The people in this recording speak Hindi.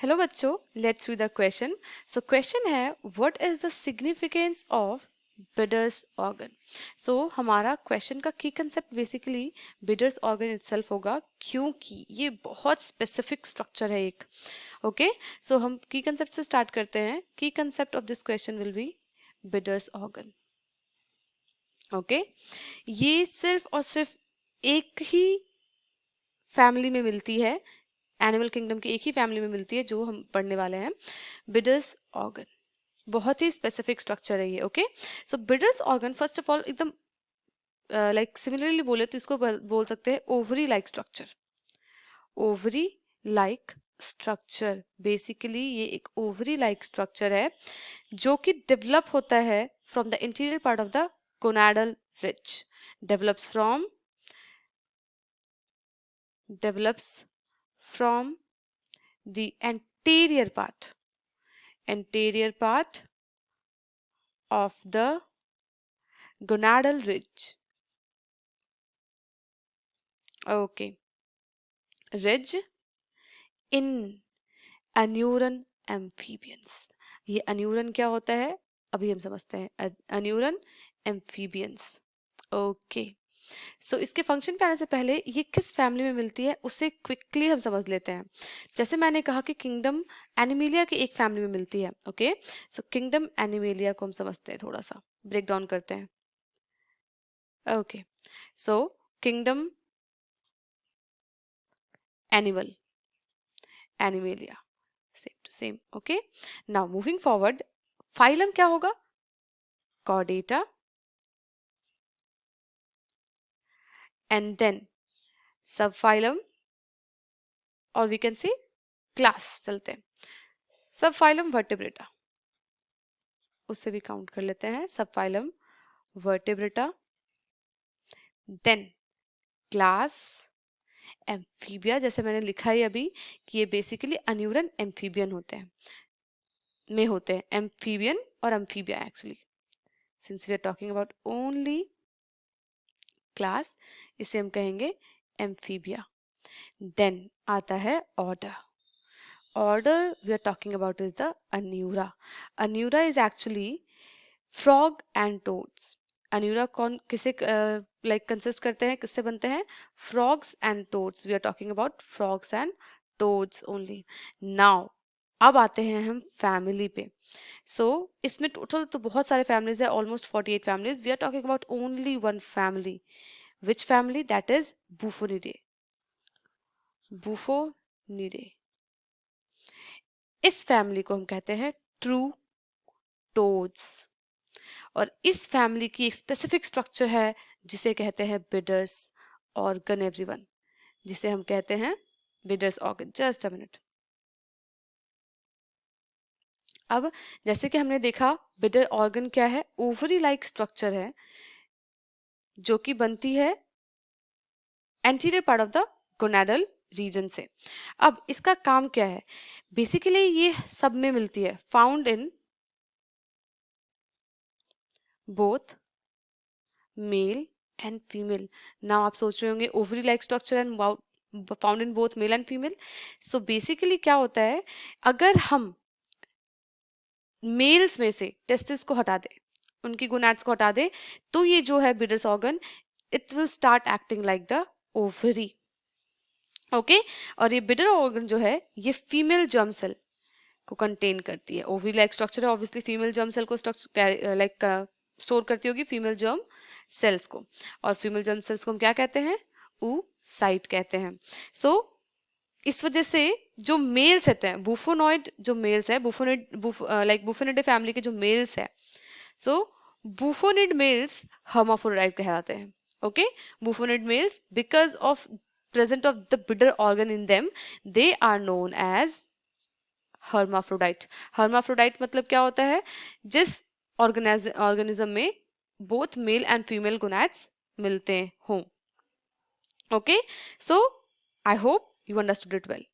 हेलो बच्चों, let's read the question. So question है, what is the significance of Bidder's organ. So हमारा क्वेश्चन का की concept basically Bidder's organ itself होगा, क्योंकि ये बहुत स्पेसिफिक स्ट्रक्चर है एक। ओके, सो हम की कंसेप्ट से स्टार्ट करते हैं। की concept of this question will be bidders organ. Okay, ये सिर्फ और सिर्फ एक ही फैमिली में मिलती है, एनिमल किंगडम की एक ही फैमिली में मिलती है जो हम पढ़ने वाले हैं, बिडर्स ऑर्गन। बहुत ही स्पेसिफिक स्ट्रक्चर है ये। Okay, so bidders organ first of all एकदम लाइक सिमिलरली बोले तो इसको बोल सकते हैं ovary like structure. Ovary like structure, basically ये एक ओवरी लाइक स्ट्रक्चर है जो कि डेवलप होता है from the interior part of the gonadal ridge. develops from the anterior part of the gonadal ridge. Okay, ridge in aneuron amphibians. ये अन्यूरन क्या होता है अभी हम समझते हैं। अन्यूरन एम्फीबियंस। ओके, सो इसके फंक्शन पे आने से पहले ये किस फैमिली में मिलती है उसे क्विकली हम समझ लेते हैं। जैसे मैंने कहा कि किंगडम एनिमेलिया की एक फैमिली में मिलती है। ओके, सो किंगडम एनिमेलिया को हम समझते हैं, थोड़ा सा ब्रेक डाउन करते हैं। Okay, so kingdom animal, animalia, same to same. Okay, now moving forward, phylum क्या होगा? Chordata, and then sub phylum, और वी कैन सी क्लास। चलते हैं, सब फाइलम वर्टेब्रेटा, उससे भी काउंट कर लेते हैं, सब फाइलम वर्टेब्रेटा, देन क्लास एम्फीबिया। जैसे मैंने लिखा है अभी कि ये बेसिकली अन्यूरन एम्फीबियन होते हैं, एम्फीबियन और amphibia actually, since we are talking about only class, इसे हम कहेंगे एम्फीबिया। देन आता है order we are talking about is the Anura. Anura is actually frog and toads. Anura कौन किसे लाइक कंसिस्ट करते हैं, किससे बनते हैं? Frogs and toads. We are talking about frogs and toads only. Now अब आते हैं हम फैमिली पे। इसमें टोटल तो बहुत सारे फैमिलीज है, almost 48 families. We are talking about only one family. Which family? That is Bufonidae. Bufonidae, इस फैमिली को हम कहते हैं ट्रू टोड्स, और इस फैमिली की एक स्पेसिफिक स्ट्रक्चर है जिसे कहते हैं बिडर्स ऑर्गन एवरीवन, जिसे हम कहते हैं bidders organ. Just a minute. अब जैसे कि हमने देखा बिडर ऑर्गन क्या है, ओवरी लाइक स्ट्रक्चर है जो कि बनती है anterior part of the gonadal region से। अब इसका काम क्या है? बेसिकली ये सब में मिलती है, found in both male and female. Now आप सोच रहे होंगे ovary like structure and found in both male and female. So basically क्या होता है, अगर हम मेल्स में से टेस्टिस को हटा दें, उनकी गोनाड्स को हटा दें, तो ये जो है bidders organ, it will start acting like the ovary. Okay, और ये बिडर ऑर्गन जो है ये फीमेल जर्म सेल को कंटेन करती है। ओवरी लाइक स्ट्रक्चर है, ऑब्वियसली फीमेल जर्म सेल को लाइक स्टोर करती होगी, फीमेल जर्म सेल्स को, और फीमेल जर्म सेल्स को हम क्या कहते हैं? oocyte कहते हैं। इस वजह से जो मेल्स होते हैं, बुफोनॉइड जो मेल्स है, बुफोनिडे फैमिली के जो मेल्स है, बुफोनिड मेल्स हर्माफ्रोडाइट कहलाते हैं। Okay, Bufonid males because of present of the bidder organ in them, they are known as hermaphrodite। hermaphrodite मतलब क्या होता है? जिस ऑर्गेनिज्म में both male and female gonads मिलते हों। Okay, so I hope you understood it well.